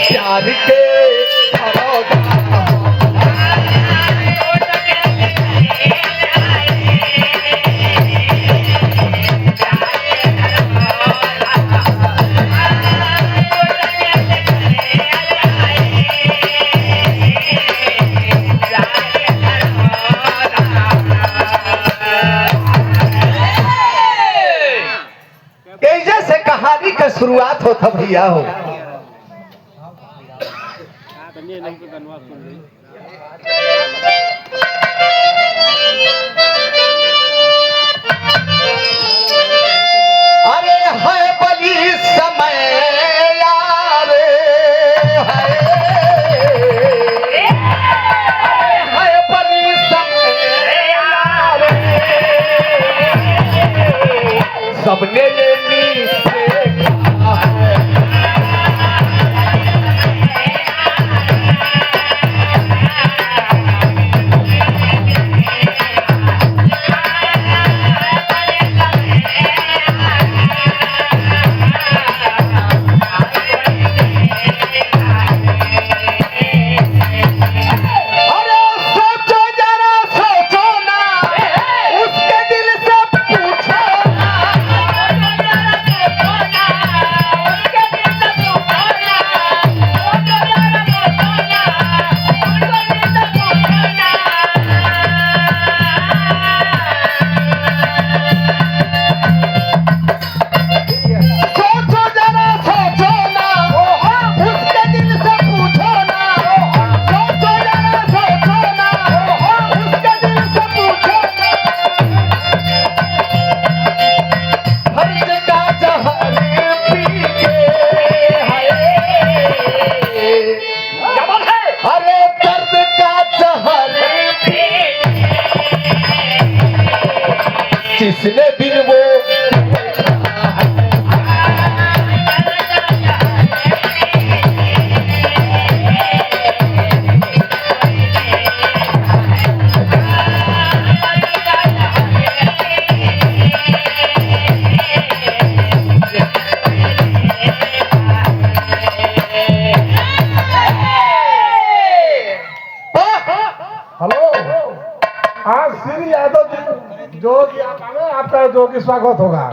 प्यार के कहानी का शुरुआत होता भैया हो। अरे है बली समय यारे है बली समय यारे सबने ये जिसने बिन वो श्री यादव जो आपका जो कि स्वागत होगा।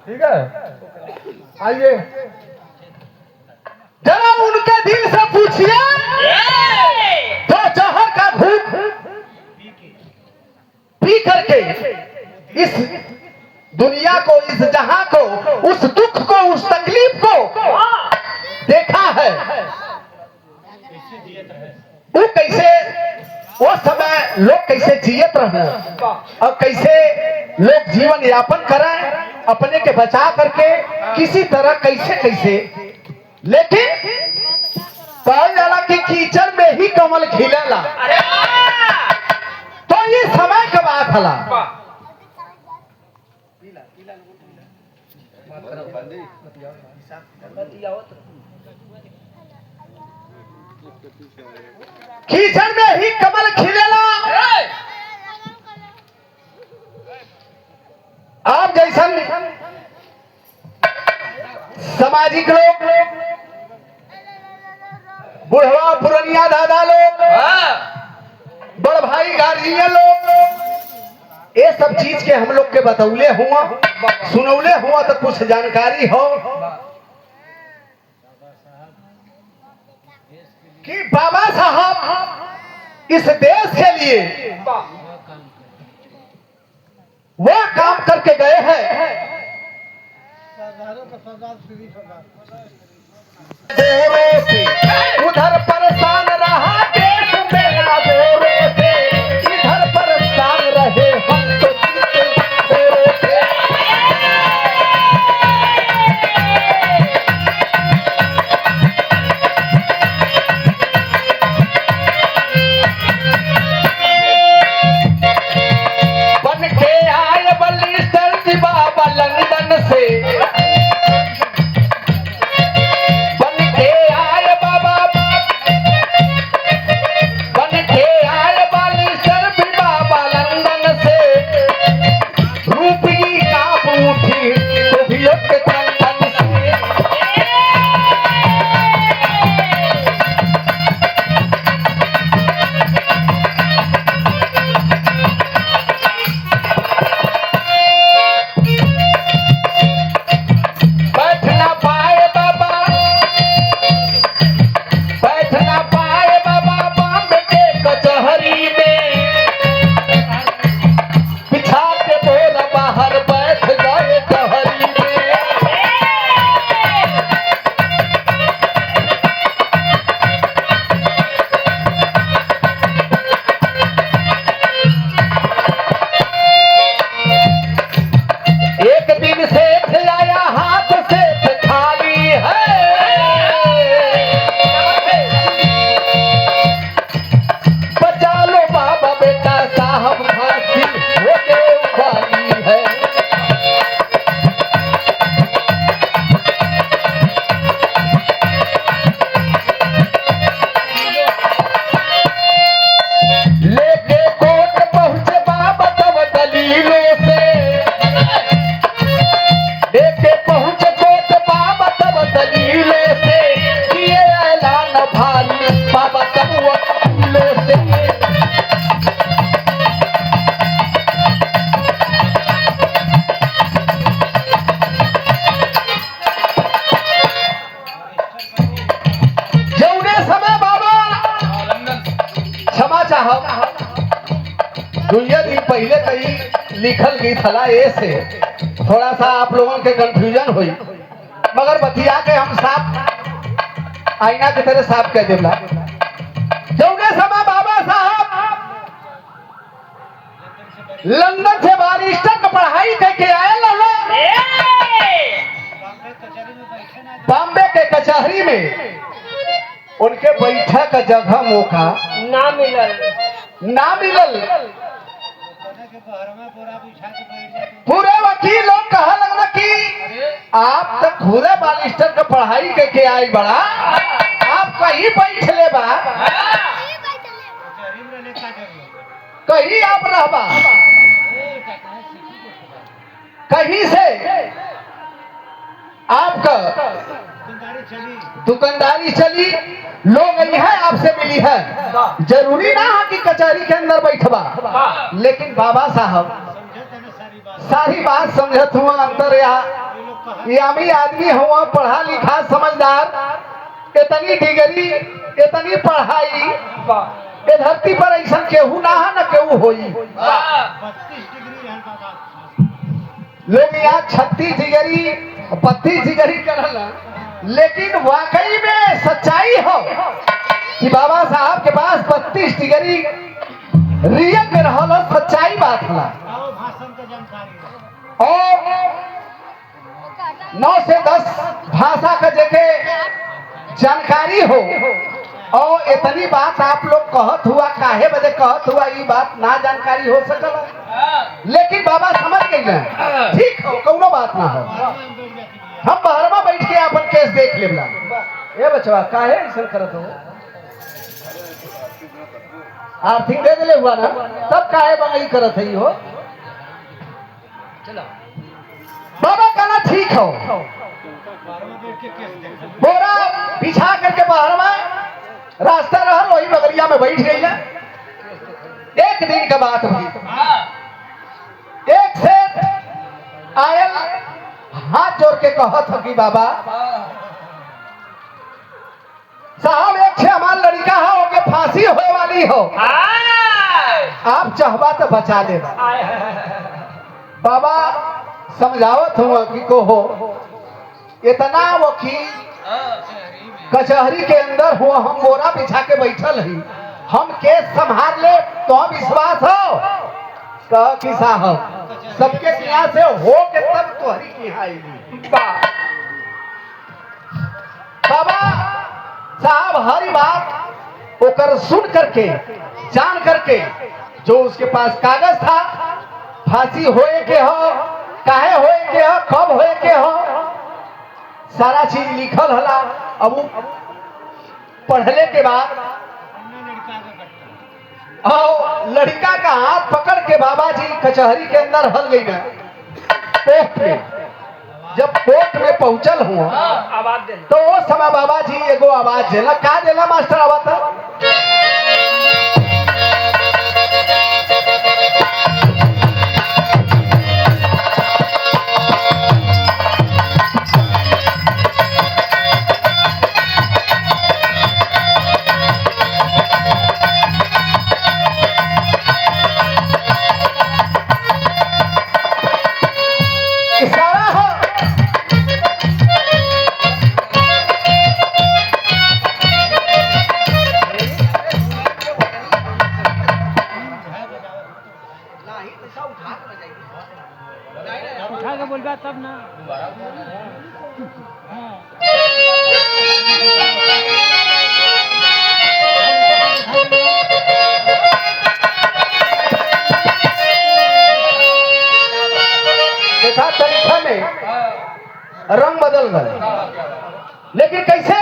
ठीक है, आइए जरा उनके दिल से पूछिए तो जहर का घूट पी करके इस दुनिया को, इस जहां को, उस दुख को, उस तकलीफ को देखा है, वो कैसे, वो समय लोग कैसे जियत रहे और कैसे लोग जीवन यापन करें अपने के बचा करके किसी तरह कैसे कैसे। लेकिन कहा जाला कि कीचड़ में ही कमल खिलेला, तो ये समय का बात हला। कीचड़ में ही कमल खिलेला। आप जैसन सामाजिक लोग, बुढ़वा पुरनिया दादा लोग, बड़ भाई गार्जियन लोग, ये सब चीज के हम लोग के बतौले हुआ, सुनौले हुआ तो कुछ जानकारी हो कि बाबा साहब इस देश के लिए वो काम करके गए हैं। उधर परेशान रहा देश मेरा जोरों से, इधर परेशान रहे हम तो जोरों से। बन के आए बलिस्टर जी बाबा लंदन से, बन के आए बाबा साहब दुनिया दिन पहले कहीं लिखल गई थला ऐसे थोड़ा सा आप लोगों के कंफ्यूजन हुई, मगर बतिया के हम साफ आईना की तरह साफ कह देला। जौने समय बाबा साहब लंदन से बारिस्टर की पढ़ाई करके आए बॉम्बे के कचहरी में उनके बैठक का जगह मौका ना मिलल। पूरे वकील लोग कहा लगना कि आप तो खुदे बारिस्टर का पढ़ाई करके आए बड़ा, आप कहीं बैठ ले बा, कहीं आप रहबा, कहीं से आपका दुकानदारी चली, लोग आई है आपसे मिली है, जरूरी ना है कि कचहरी के अंदर बैठबा, लेकिन बाबा साहब सारी बात समझत हुआ। अंतर यामी आदमी हुआ, पढ़ा लिखा समझदार, इतनी डिग्री इतनी पढ़ाई ये धरती पर ऐसा केहू ना है न केहू होई। लोग यहाँ 36 डिग्री 32 डिग्री करला, लेकिन वाकई में सच्चाई हो कि बाबा साहब के पास 32 डिग्री रियल में रहल, सच्चाई बात होला। और 9 से 10 भाषा का जगह जानकारी हो, और इतनी बात आप लोग कहत हुआ, काहे बजे कहत हुआ, ये बात ना जानकारी हो सकल, लेकिन बाबा समझ गई ना, ठीक हो, कौनो बात ना हो। हम बहरमा बैठ के अपन केस देख लेला। ए बचवा काहे ऐसा करत हो, आर्थिक दे दिले हुआ ना, तब काहे बंगई करत है हो। बाबा कहना ठीक हो, बोरा बिछा करके बहरमा रास्ता रहा, वही बगलिया में बैठ गई ना। एक दिन का बात हुई, एक सेठ आयल हाथ जोड़ के कहत हो कि बाबा साहब एक छे हमार लड़का हो के फांसी होए वाली हो, आप चाहबा तो बचा ले। बाबा समझावत हुआ कि को हो, इतना वकील कचहरी के अंदर हुआ, हम बोरा बिछा के बैठल ही, हम केस संभाल ले तो विश्वास हो। कह कि साहब सबके यहाँ से हो के तब तोहरी की यहाँ आएगी। बाबा साहब हर बात ओकर सुन करके जान करके, जो उसके पास कागज था, फांसी होए के हो, काहे होए के हो, कब होए के हो, सारा चीज लिखल हला। अब पढ़ले के बाद लड़का का हाथ पकड़ के बाबा जी कचहरी के अंदर हल गई ना। कोर्ट में जब कोर्ट में पहुंचल हुआ तो वो समय बाबा जी एगो आवाज देला। का देला मास्टर आवाज था? उठा के बोलबा तब ना। देखा तरीका में रंग बदल गए, लेकिन कैसे?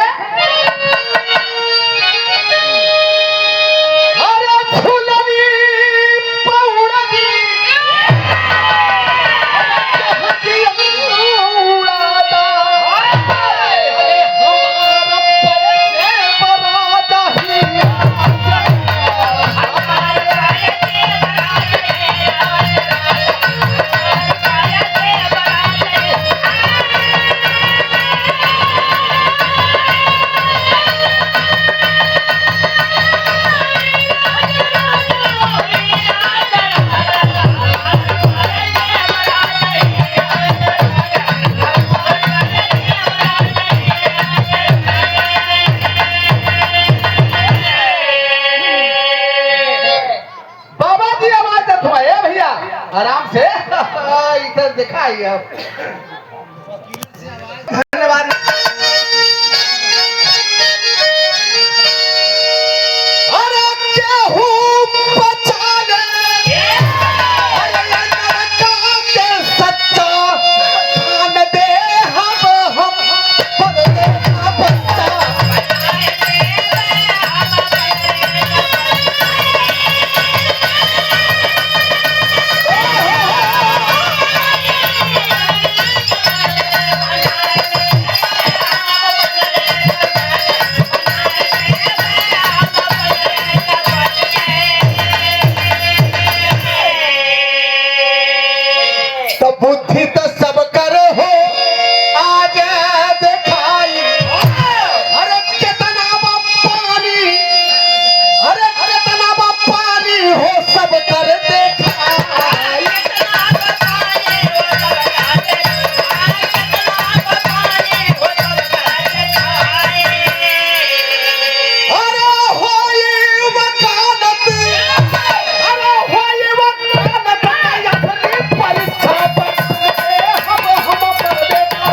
भाई आप धन्यवाद। अरे केहू बचाने, अरे नरका के सच्चा जान दे हम परदे का बच्चा। तो बुद्धि तो सब कर हो आज दिखाई। अरे कितना बा पानी, अरे कितना बा पानी हो सब कर दिखाई। अरे होई वकालत, अरे होई वकालत अपनी परीक्षा बदले हम परदे का।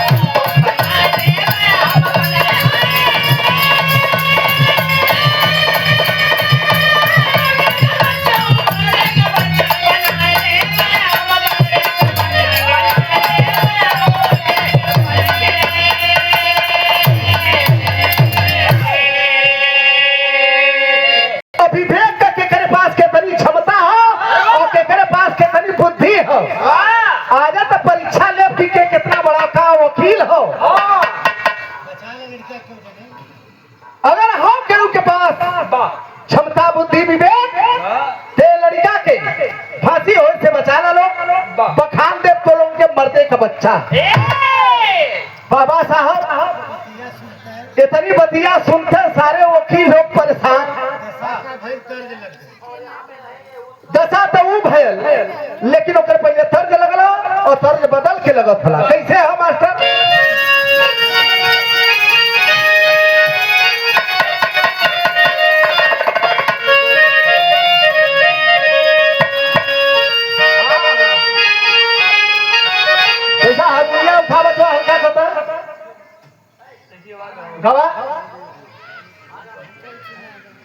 अभिवेक का केकरे पास कितनी क्षमता हो और केकरे पास कितनी बुद्धि हो। आजा तो परीक्षा ले पी के कितना बड़ा का वकील हो। अगर हो केहू के पास क्षमता बुद्धि विवेक ते लड़का के फांसी हो से बचा ला लो, बखान दे तो लोग के मरते का बच्चा। बाबा साहब इतनी बतिया सुनते सारे वकील लोग परेशान। दशा तो ऊ भयल, लेकिन ओकर पहले तर्ज लगला और तर्ज बदल के लगत हला। कैसे है मास्टर? कैसा हारमोनियम उठा बचवा हल्का करता गवा।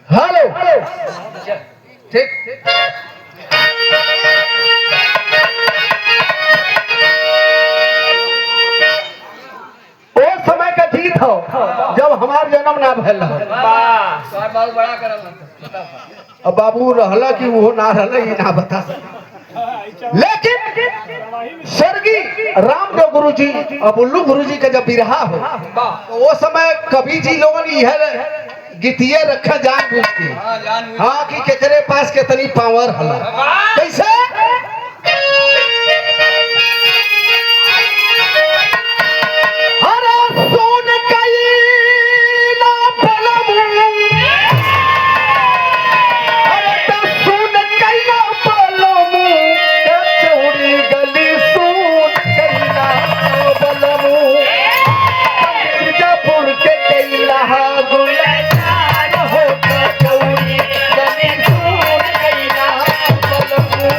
हेलो ठीक। वो समय का जीत हो जब हमार जन्म ना भैल हो। बहुत बड़ा करल। अब बाबू रहला कि वो ना रहला ये ना बता सकता। लेकिन स्वर्गीय रामदेव गुरु जी और बुल्लू गुरु जी का जब बिरहा हो तो वो समय कवि जी लोगन यह गीतिये रखा जान बूझ के। हाँ कि केकरे पास कितनी पावर हला। कैसे? अरे सुन कैला पलमू, अरे तो सुन कैला पलमू, चौड़ी गली सुन कैला पलमू, मिर्जापुर के कैला गुलजार हो चौड़ी गली सुन कैला पलमू।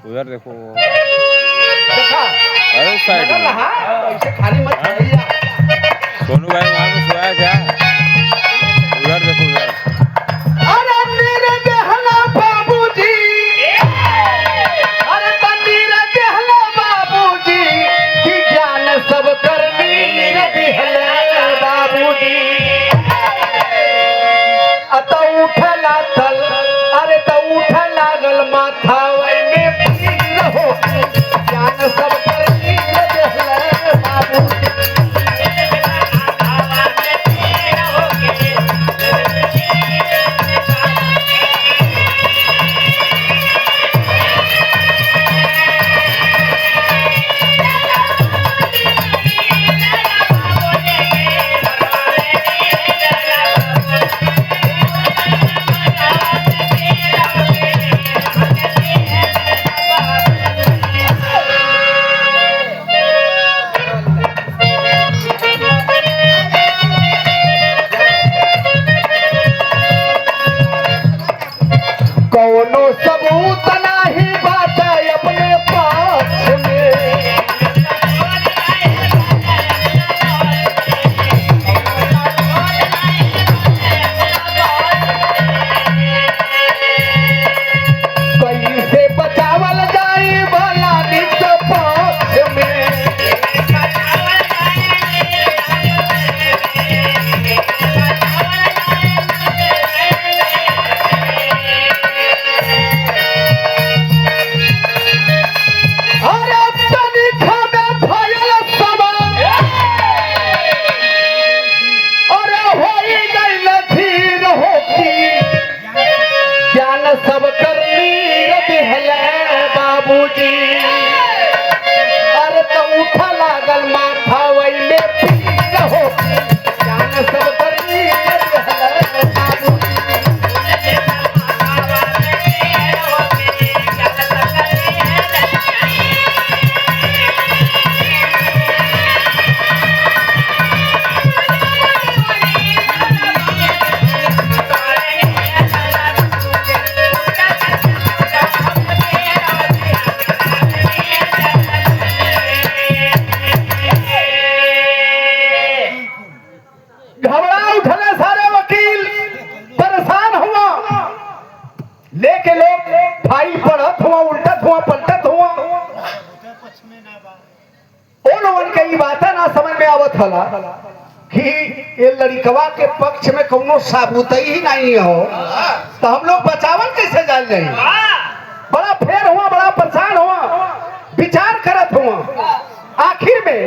उधर देखो देखा अरे साइड में ऐसे खाली मत भैया। सोनू भाई वहाँ पे सोया क्या? उधर देखो उधर। अरे मेरे देहला बाबूजी, अरे मेरे देहला बाबूजी की जान सब करनी मेरे देहला बाबूजी। अत उठला तल, अरे तो उठ लागल माथा में पीर हो, जान सब करनी मेरे देहला बाबूजी। कहत हला कि ये लड़कवा के पक्ष में कोनो साबुत ही नहीं हो, तो हम लोग बचावन कैसे जान जाए? बड़ा फेर हुआ, बड़ा परेशान हुआ, विचार करत हुआ। आखिर में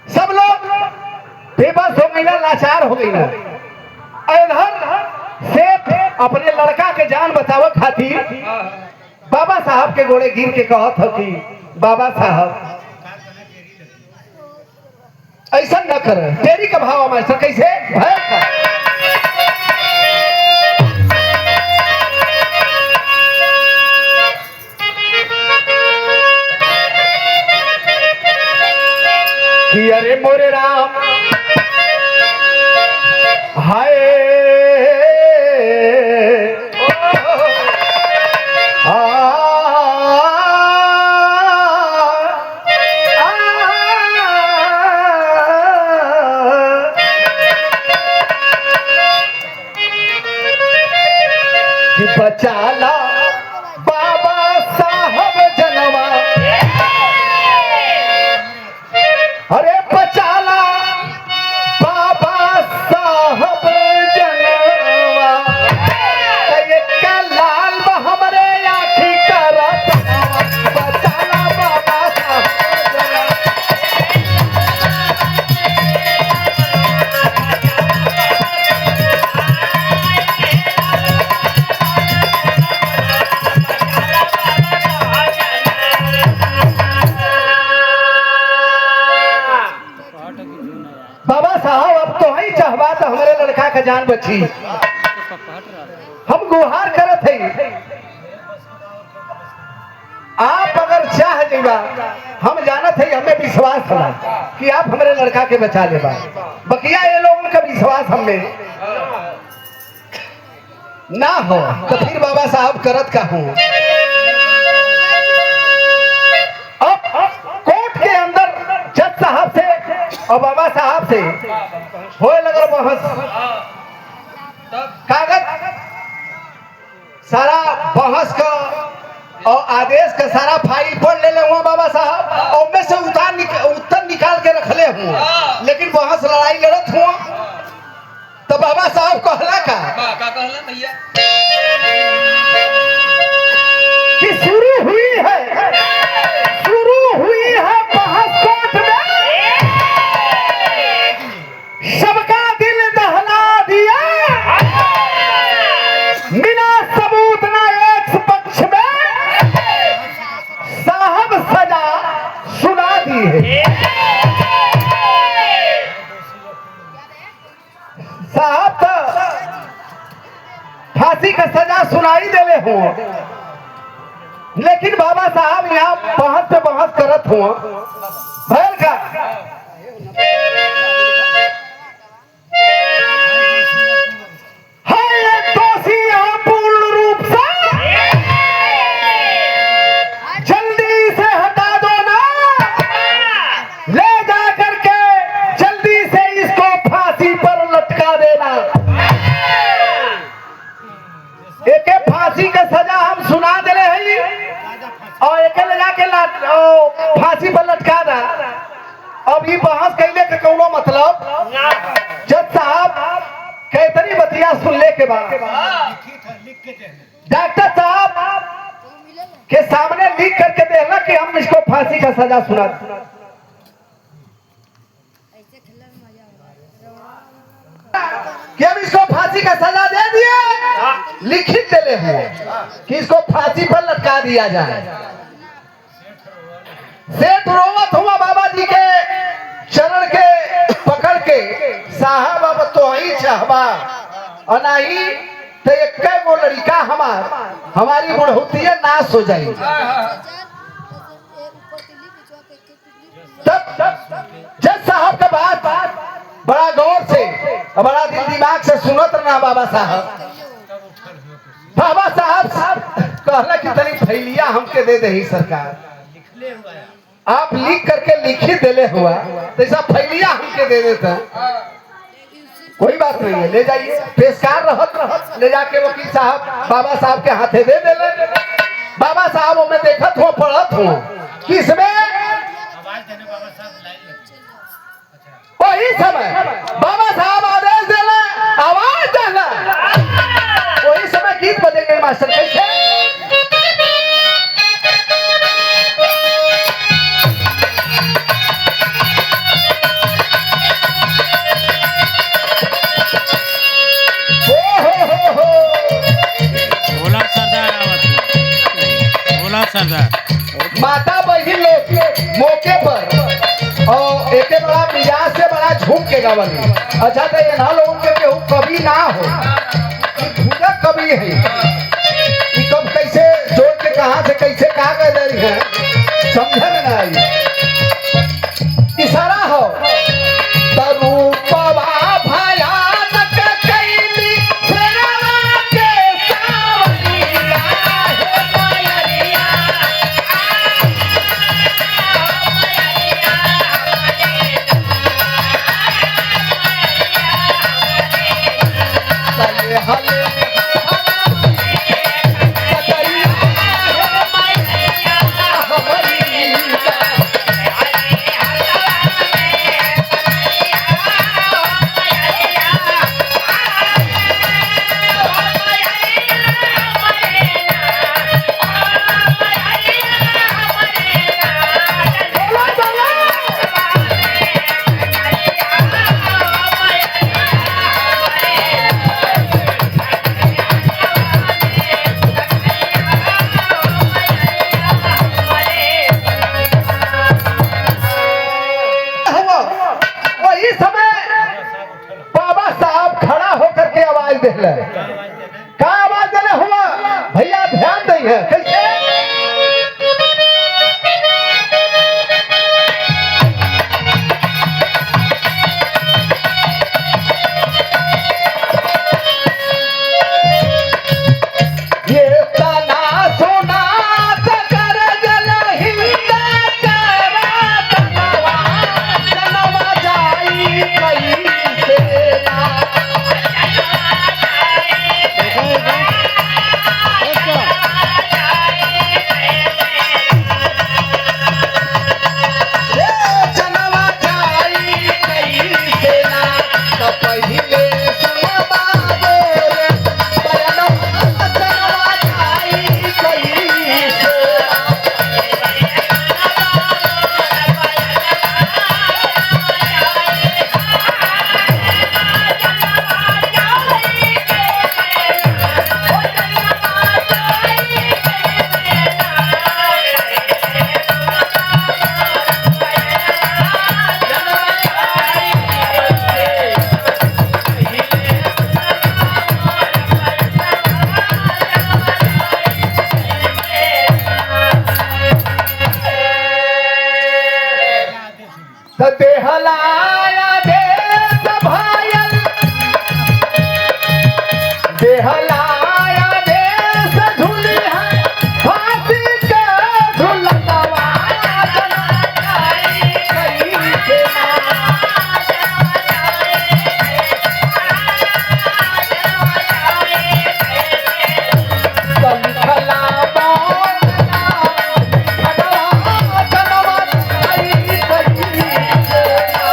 सब लोग बेबस हो गई, लाचार हो गई। इधर सेठ अपने लड़का के जान बचाव खातिर बाबा साहब के गोड़े गिर के कहत हो कि बाबा साहब ऐसा न कर। तेरी का भाव मास्टर कैसे भय का? कि अरे मोरे राम हाय बचाला बाबा साहब जनवा, अरे बचाला बाबा साहब जनवा, का लाल हमरे आखी करत बचाला बाबा साहब जनवा। बाबा साहब अब तो ही चाहबा तो हमारे लड़का का जान बची। हम गुहार करत है, आप अगर चाह देगा, हम जानत है, हमें विश्वास है कि आप हमारे लड़का के बचा लेबा। बकिया ये लोगों का विश्वास हमें ना हो तो फिर बाबा साहब करत का हूँ। अब कोर्ट के अंदर जज साहब से और बाबा साहब से होए लगल बहस। कागज सारा बहस का और आदेश का सारा फाइल पढ़ ले हुआ बाबा साहब, और में से उत्तर निकाल के रख ले हुआ। लेकिन बहस लड़ाई लड़त हुआ तो बाबा साहब कहला का कहला भैया कि शुरू हुई है बहस कोर्ट में, सबका दिल दहला दिया, बिना सबूत ना एक पक्ष में साहब सजा सुना दी है। साहब तो फांसी का सजा सुनाई देले हो, लेकिन बाबा साहब यहाँ बहस पे बहस करत हो। भैर का है दोषी यहाँ पूर्ण रूप से, जल्दी से हटा दो ना, ले जा करके जल्दी से इसको फांसी पर लटका देना। एक फांसी का सजा हम सुना दे रहे हैं और एक ले जाके फांसी पर लटका दा। अब ये बहस कैले के कोनो मतलब? जज साहब कैतरी बतिया सुन ले के बाद डॉक्टर साहब के सामने लिख करके देना कि हम इसको फांसी का सजा सुना कि हम इसको फांसी का सजा दे दिए, लिखित दे हुए कि इसको फांसी पर लटका दिया जाए। सेठ रोवत हुआ बाबा जी के चरण के पकड़ के, साहब अब तो ही चाहबा और नहीं तो एक गो लड़का हमारी बुढ़ौतिया नाश हो जाएगी। तब जज साहब का बात बड़ा गौर से और बड़ा दिल दिमाग से सुनत रहा बाबा साहब। बाबा साहब कहला कि तनी फैलिया हमके दे दे सरकार, आप लिख करके लिखित देले हुआ तो ऐसा फैलिया हमके दे देता। कोई बात नहीं है, ले जाइए, पेशकार रहत ले जाके वकील साहब बाबा साहब के हाथे दे दे। बाबा साहब में देखत हो पढ़त हो किसमें वही समय बाबा साहब आदेश देना, आवाज देना, वही समय गीत बजेंगे मास्टर। कैसे? बोला सरदार आवत, बोला सरदार। माता बहन लोग मौके पर और एक बड़ा मिजाज से बड़ा झूम के गावल। अच्छा तो ये ना लोगों के केहू कभी ना हो, खुदा कभी है। ये कब कैसे जोड़ के कहां से कैसे कहा कर दे रही है, समझे में ना आई। इशारा हो तरूपवा भयानक कैली फेरवा के सावरिया हे मायरिया। चले हले सकरिया हे मायरिया हमरी। वही समय बाबा साहब खड़ा होकर के आवाज दिले। का आवाज दिले हुआ भैया, ध्यान दई है। कैसे? ये तना सोना सकर जल हिंदा करा तनवा जनवा जाई कैसे ना। ये जनवा जाई कैसे ना, तो पहिले सुनवा बोले बयानवा जनवा जाई कैसे ना। देहलाया देश भायल, देहलाया देश झूली है फांसी के झूलनवा जना जाई कैसे ना। संखला बोलना भगवा जनवा जाई कैसे ना।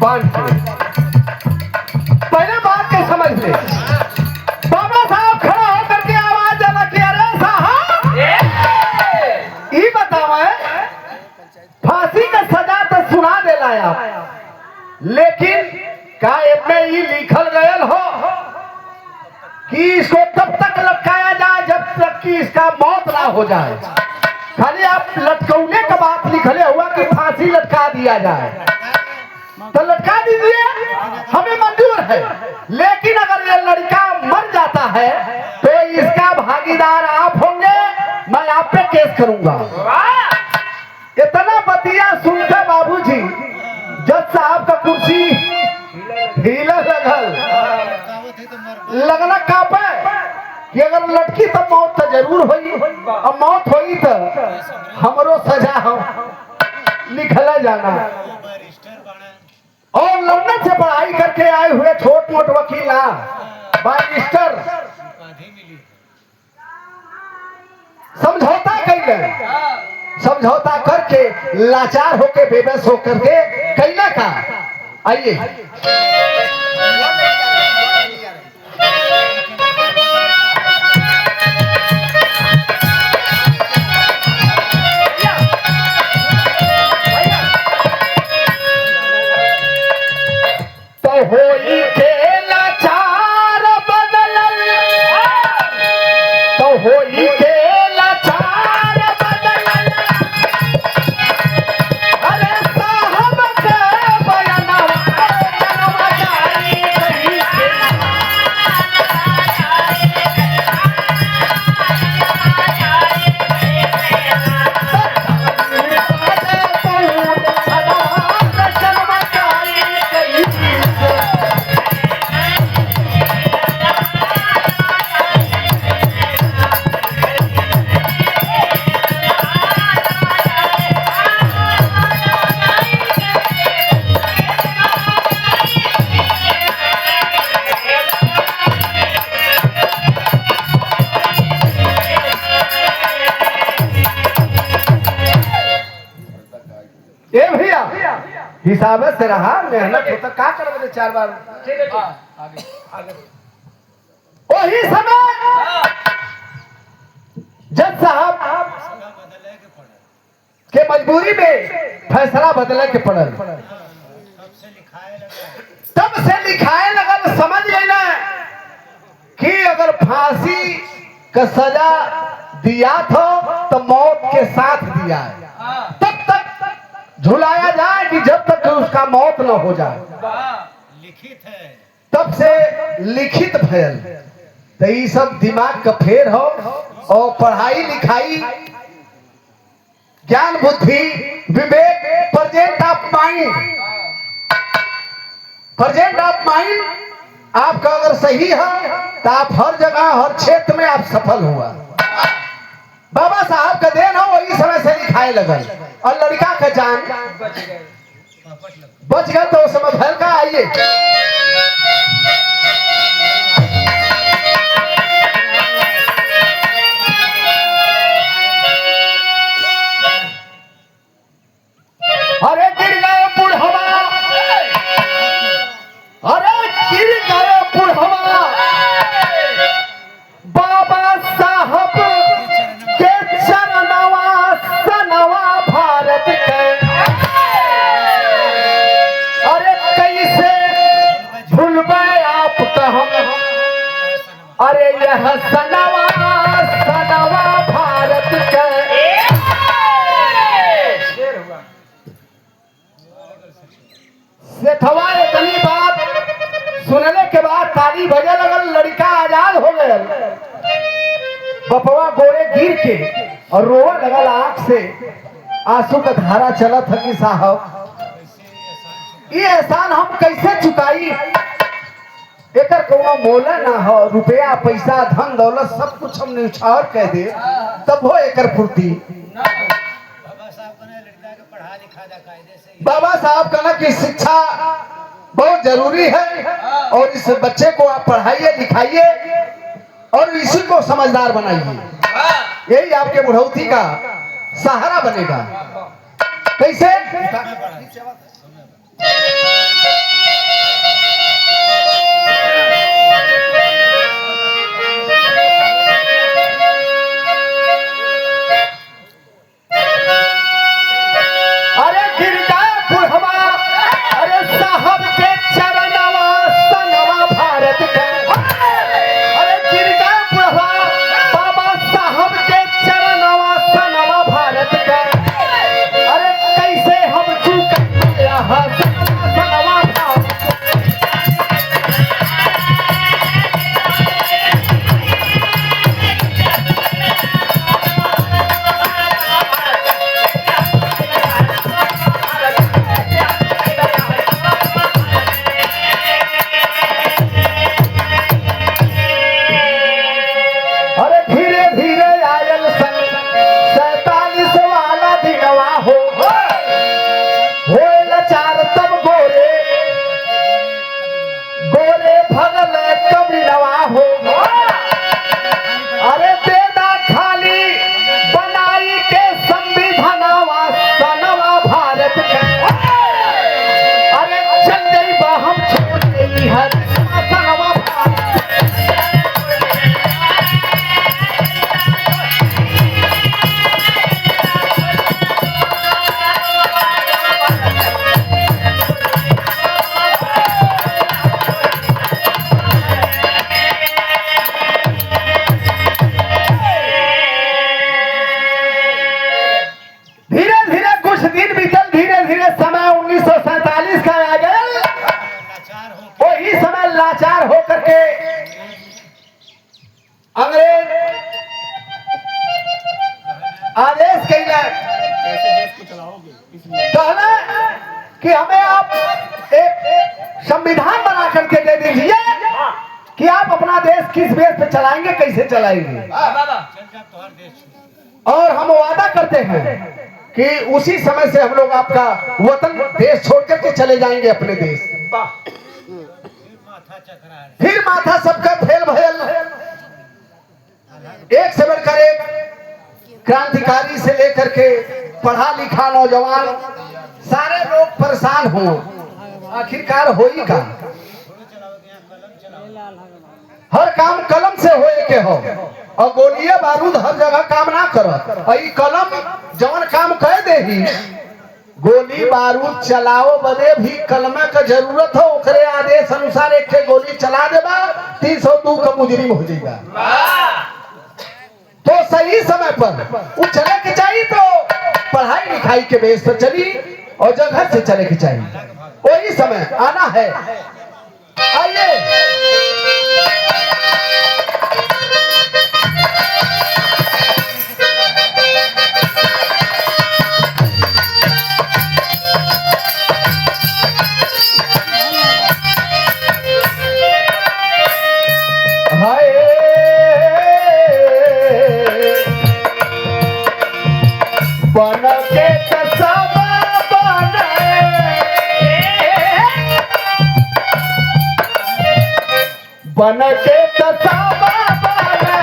बांध के पहले बात के समझ ले। बाबा साहब खड़ा होकर के आवाज देना कि अरे साहब ये बताओ फांसी का सजा तो सुना देला आप, लेकिन का इसमें ये लिखल गयल हो कि इसको तब तक लटकाया जाए जब तक कि इसका मौत ना हो जाए। खाली आप लटकौने का बात लिखले हुआ कि फांसी लटका दिया जाए, तो लटका दीजिए, हमें मंजूर है। लेकिन अगर ये लड़का मर जाता है तो इसका भागीदार आप होंगे, मैं आप पे केस करूंगा। इतना बतिया सुनकर बाबूजी जज साहब का कुर्सी हिले लगला कापे कि अगर लटकी तो मौत तो जरूर होई, अब मौत होई तो हमरो सजा हो लिखला जाना। और लंदन से पढ़ाई करके आए हुए छोट मोट वकील बैरिस्टर समझौता कैले, समझौता करके लाचार होके बेबस होकर के कैला का। आइए तो होई के लाचार बदलल, तो होई के लाचार बदलल, अरे साहब के बयानवा जनवा जाई कहीं के। ए भैया हिसाब से रहा, मेहनत होता का करबे 4 बार। ठीक है, आगे आगे वही समय जज साहब के मजबूरी में फैसला बदले के पड़ल। तब से लिखाए लगल, समझ लेना कि अगर फांसी का सजा दिया था तो मौत के साथ दिया है, तब तक झुलाया जाए कि जब तक उसका मौत न हो जाए। लिखित है, तब से लिखित भयल। तो ये सब दिमाग का फेर हो, और पढ़ाई लिखाई ज्ञान बुद्धि विवेक present of mind, present of mind आपका अगर सही है तो आप हर जगह हर क्षेत्र में आप सफल हुआ। बाबा साहब का देन हो, वही समय से लिखाए लगल और लड़का का जान बच गया। तो उस समय भयल का। आइए अरे गिर गए बुढ़वा, अरे गिर गए बुढ़वा, बाबा साहब के चरणवा सनवा भारत के। अरे कैसे भूलबे आपका हम, अरे यह सनवा सनवा भारत के। सेठवा इतनी बात सुनने के बाद ताली बजे लगल, लड़का आजाद हो गया। बपवा गोरे गिर के और रोवा लगल, आंख से आंसू का धारा चला था कि साहब ये एहसान हम कैसे चुकाई। एकर कोनो मोला ना हो, रुपया पैसा धन दौलत सब कुछ हम न्यौछावर कह दे तब हो एकर पूर्ति। बाबा साहब कहना कि शिक्षा बहुत जरूरी है और इस बच्चे को आप पढ़ाइए लिखाइए और इसी को समझदार बनाइए, यही आपके बुढ़ौती का सहारा बनेगा। कैसे? अरे गिर जाए बुढ़वा, अरे साहब के चरणवा सनवा भारत के। अरे गिर जाए बुढ़वा, बाबा साहब के चरणवा सनवा भारत के। अरे कैसे हम चूक कहना कि हमें आप एक संविधान बना करके दे दीजिए कि आप अपना देश किस बेस पे चलाएंगे, कैसे चलाएंगे। और हम वादा करते हैं कि उसी समय से हम लोग आपका वतन देश छोड़ करके चले जाएंगे अपने देश। फिर माथा सबका फेल भयल, एक से बढ़कर एक क्रांतिकारी से लेकर के पढ़ा लिखा नौजवान सारे लोग परेशान हो। आखिरकार हो ही का, हर काम कलम से होए के हो और गोलियां बारूद हर जगह काम ना करो। और ई कलम जवन काम कह दे ही, गोली बारूद चलाओ बदे भी कलमे का जरूरत हो। ओकरे आदेश अनुसार एक गोली चला देबा 302 का मुजरिम हो जाएगा। तो सही समय पर वो चले के चाहिए, तो पढ़ाई लिखाई के बेस पर चली और जगह से चले के चाहिए। वही समय आना है। आइए बन के तसावा बने,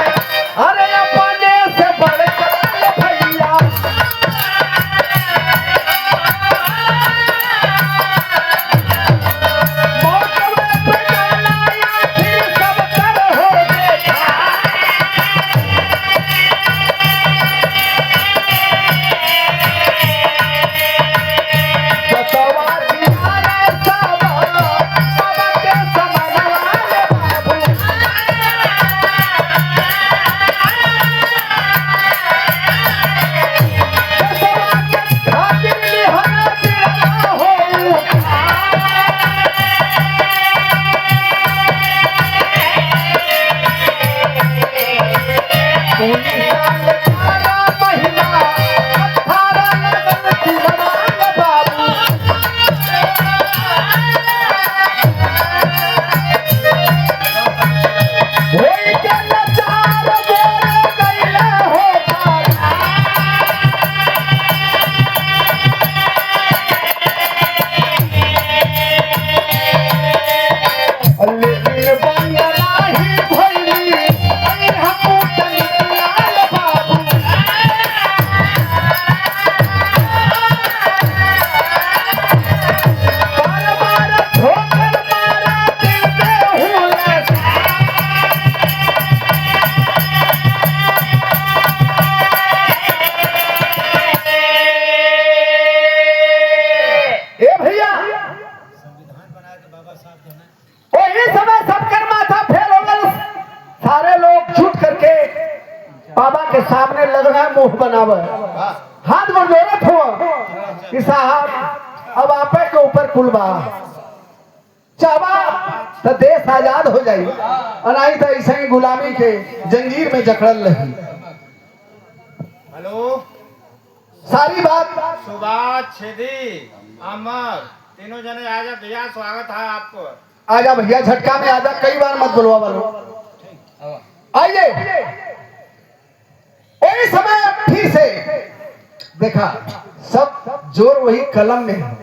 अरे अपने से बढ़कर भैया मौत में पिघला फिर सब कर हो देखा। बतवा दीवाना सब के समझवा बाबा के सामने लगना मुंह बनावे, हाथ में जोरत हो कि साहब अब आपे के ऊपर कुलबा चाबा तो देश आजाद हो जाई, और नहीं तो ऐसे ही गुलामी के जंजीर में जकड़ल रही। हेलो, सारी बात सुभाष, छेदी, अमर तीनों जने आजा भैया, स्वागत है आपको। आजा भैया, झटका में आजा, कई बार मत बुलवा वालो। आइए। वही समय फिर से देखा, सब जोर वही कलम में है।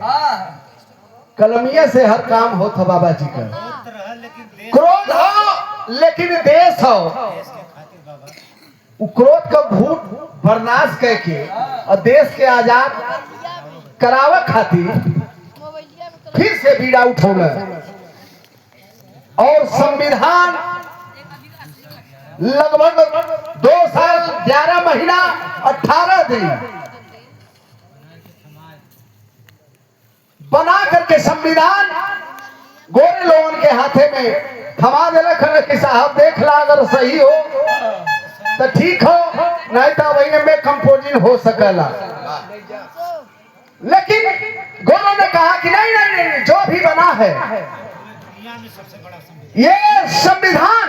कलमिया से हर काम हो था बाबा जी का। क्रोध हो लेकिन देश हो, क्रोध का भूत बर्दाश्त करके और देश के आजाद करावे खातिर फिर से बीड़ा उठौले और संविधान लगभग 2 साल 11 महीना 18 दिन बना करके संविधान गोरे लोगों के हाथे में थमा दिले कि साहब देख ला, अगर सही हो तो ठीक हो, नहीं तो वही में कंपोजिंग हो सकेला। लेकिन गोरों ने कहा कि नहीं नहीं नहीं, जो भी बना है ये संविधान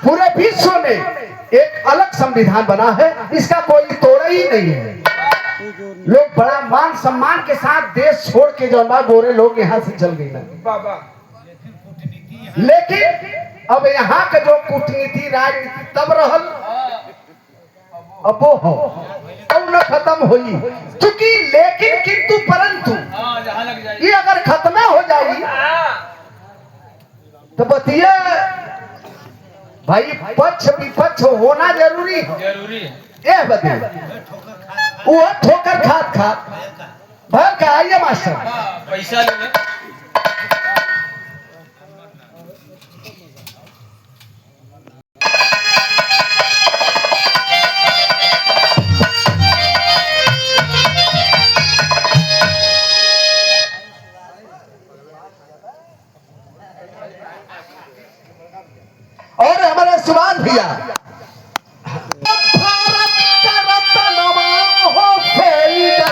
पूरे विश्व में एक अलग संविधान बना है, इसका कोई तोड़ ही नहीं है। लोग बड़ा मान सम्मान के साथ देश छोड़ के जो बा गोरे लोग यहाँ से चल गई ना। बाबा लेकिन अब यहाँ का जो कूटनीति राजनीति तब रहल अब वो हो अब न खत्म हुई क्योंकि लेकिन किंतु परंतु ये अगर खत्म हो जाए तो बतिया भाई पक्ष विपक्ष होना जरूरी है। ये बतिया वो ठोकर खात खात भर का आइए मास्टर पैसा ले ले। और हमारे सुभाष भैया भारत का रत्नवा हो फेरी गई।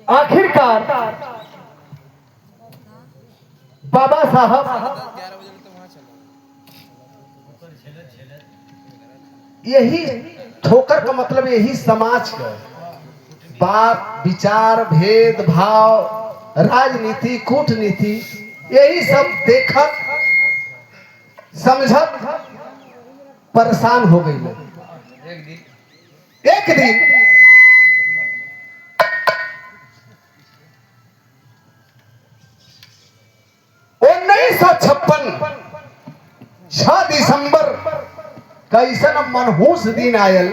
आखिरकार बाबा साहब यही ठोकर का मतलब यही समाज का बात विचार भेदभाव राजनीति कूटनीति यही सब देखत समझत परेशान हो गई लोग। एक दिन 1956 6 दिसंबर कैसन मनहूस दिन आयल।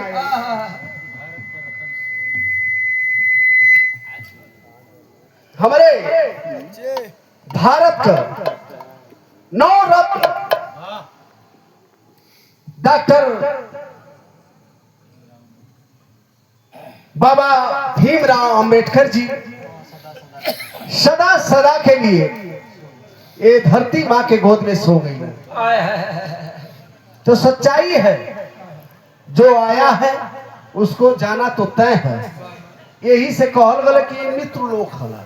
हमारे भारत का नवरत्न डॉक्टर बाबा भीमराव अंबेडकर जी सदा सदा के लिए ये धरती माँ के गोद में सो गई। तो सच्चाई है जो आया है उसको जाना तो तय है। यही से कहल गल कि मित्र लोक हला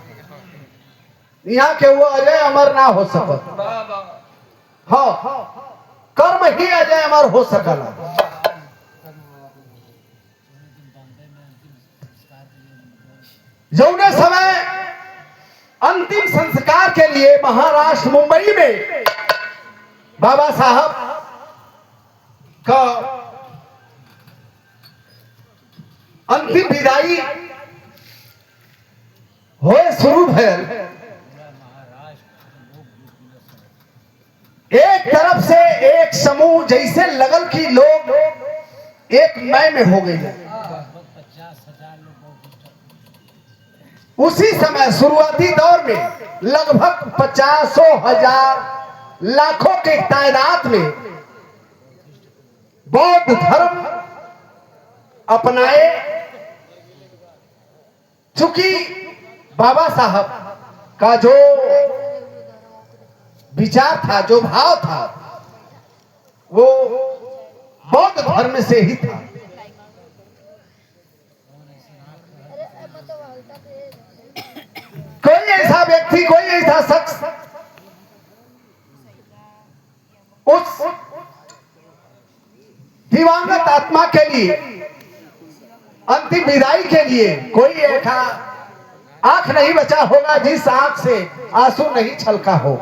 यहाँ के वो अजय अमर ना हो सकत। हाँ कर्म ही अजय अमर हो सकला। जौने समय अंतिम संस्कार के लिए महाराष्ट्र मुंबई में बाबा साहब का अंतिम विदाई होए शुरू भयल। एक तरफ से एक समूह जैसे लगल कि लोग एक मय में हो गए। उसी समय शुरुआती दौर में लगभग 50,000 लाखों के तादाद में बौद्ध धर्म अपनाए। चूंकि बाबा साहब का जो विचार था जो भाव था वो बौद्ध धर्म से ही था। कोई ऐसा व्यक्ति कोई ऐसा शख्स दिवंगत आत्मा के लिए, अंतिम विदाई के लिए कोई एक आंख नहीं बचा होगा जिस आंख से आंसू नहीं छलका हो।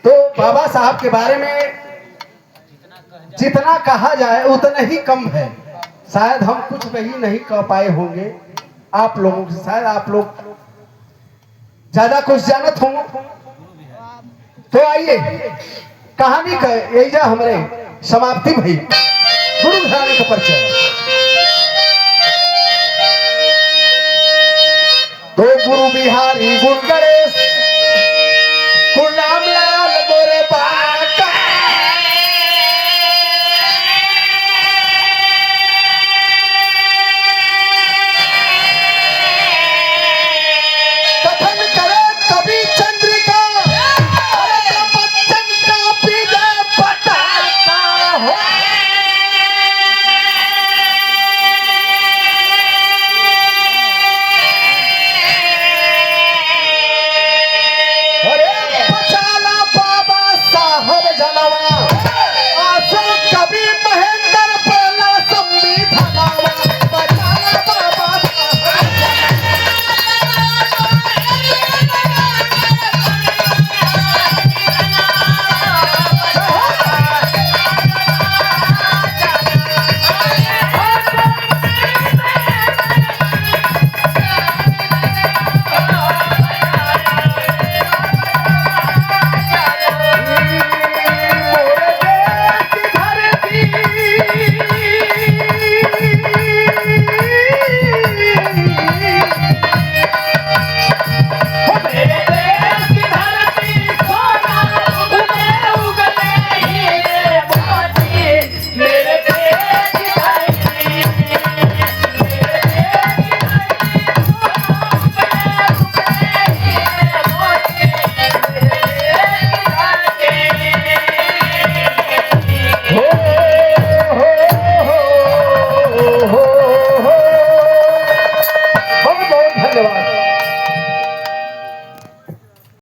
तो बाबा साहब के बारे में जितना कहा जाए उतना ही कम है। शायद हम कुछ नहीं कह पाए होंगे आप लोगों से, शायद आप लोग ज्यादा कुछ जानत होंगे। तो आइए कहानी का एजा हमारे समाप्ति भई। गुरु घराने का परिचय। तो गुरु बिहारी गुरु गणेश